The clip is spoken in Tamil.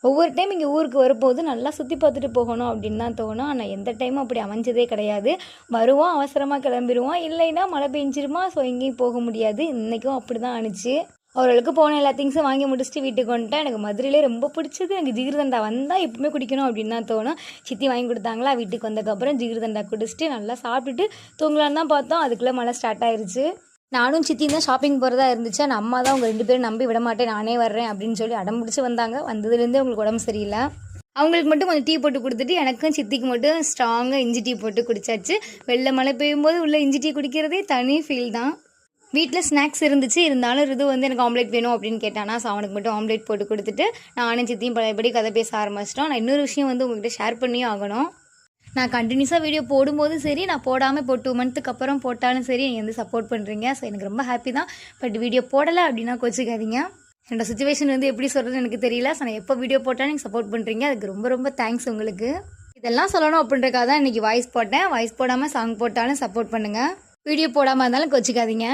ஒவ்வொரு டைம் இங்கே ஊருக்கு வரும்போது நல்லா சுற்றி பார்த்துட்டு போகணும் அப்படின்னு தான் தோணும். ஆனால் எந்த டைமும் அப்படி அமைஞ்சதே கிடையாது. வருவோம், அவசரமாக கிளம்பிடுவோம், இல்லைன்னா மழை பெஞ்சிருமா, ஸோ எங்கேயும் போக முடியாது. இன்றைக்கும் அப்படி தான் ஆணுச்சு. ஓரளவுக்கு போன எல்லா திங்ஸும் வாங்கி முடிச்சுட்டு வீட்டுக்கு வந்துட்டேன். எனக்கு மதுரையிலே ரொம்ப பிடிச்சது எனக்கு ஜிகிர்தண்டா. வந்தால் எப்பவுமே குடிக்கணும் அப்படின்னு தான் தோணும். சித்தி வாங்கி கொடுத்தாங்களா, வீட்டுக்கு வந்ததுக்கப்புறம் ஜிகிர்தண்டா குடிச்சிட்டு நல்லா சாப்பிட்டுட்டு தூங்கலான்னு தான் பார்த்தோம். அதுக்குள்ளே மழை ஸ்டார்ட் ஆயிடுச்சு. நானும் சித்தியும் தான் ஷாப்பிங் போகிறதா இருந்துச்சு. ஆனால் அம்மா தான் அவங்க 2 பேரும் நம்பி விட மாட்டேன், நானே வர்றேன் அப்படின்னு சொல்லி அடம் பிடிச்சி வந்தாங்க. வந்ததுலேருந்தே அவங்களுக்கு உடம்பு சரியில்லை. அவங்களுக்கு மட்டும் கொஞ்சம் டீ போட்டு கொடுத்துட்டு எனக்கும் சித்திக்கு மட்டும் ஸ்ட்ராங்காக இஞ்சி டீ போட்டு குடிச்சாச்சு. வெளில மழை பெய்யும் போது உள்ள இஞ்சி டீ குடிக்கிறதே தனி ஃபீல் தான். வீட்டில் ஸ்நாக்ஸ் இருந்துச்சு, இருந்தாலும் இது வந்து எனக்கு ஆம்லேட் வேணும் அப்படின்னு கேட்டானா, ஸோ அவனுக்கு மட்டும் ஆம்லேட் போட்டு கொடுத்துட்டு நானும் சித்தியும் பழையபடி கதை பேச ஆரம்பிச்சிட்டோம். நான் இன்னொரு விஷயம் வந்து உங்கள்கிட்ட ஷேர் பண்ணியும் ஆகணும். நான் கண்டினியூஸாக வீடியோ போடும்போதும் சரி, நான் போடாமல் இப்போ 2 மந்த்துக்கு அப்புறம் போட்டாலும் சரி, நீங்கள் வந்து சப்போர்ட் பண்ணுறீங்க. ஸோ எனக்கு ரொம்ப ஹாப்பி தான். பட் வீடியோ போடலை அப்படின்னா கோச்சிக்காதீங்க. என்னோடய சுச்சுவேஷன் வந்து எப்படி சொல்கிறதுன்னு எனக்கு தெரியல. ஸோ நான் எப்போ வீடியோ போட்டாலும் நீங்கள் சப்போர்ட் பண்ணுறீங்க, அதுக்கு ரொம்ப ரொம்ப தேங்க்ஸ் உங்களுக்கு. இதெல்லாம் சொல்லணும் அப்படின்றக்காக தான் இன்றைக்கி வாய்ஸ் போட்டேன். வாய்ஸ் போடாமல் சாங் போட்டாலும் சப்போர்ட் பண்ணுங்கள். வீடியோ போடாமல் இருந்தாலும் கோச்சிக்காதீங்க.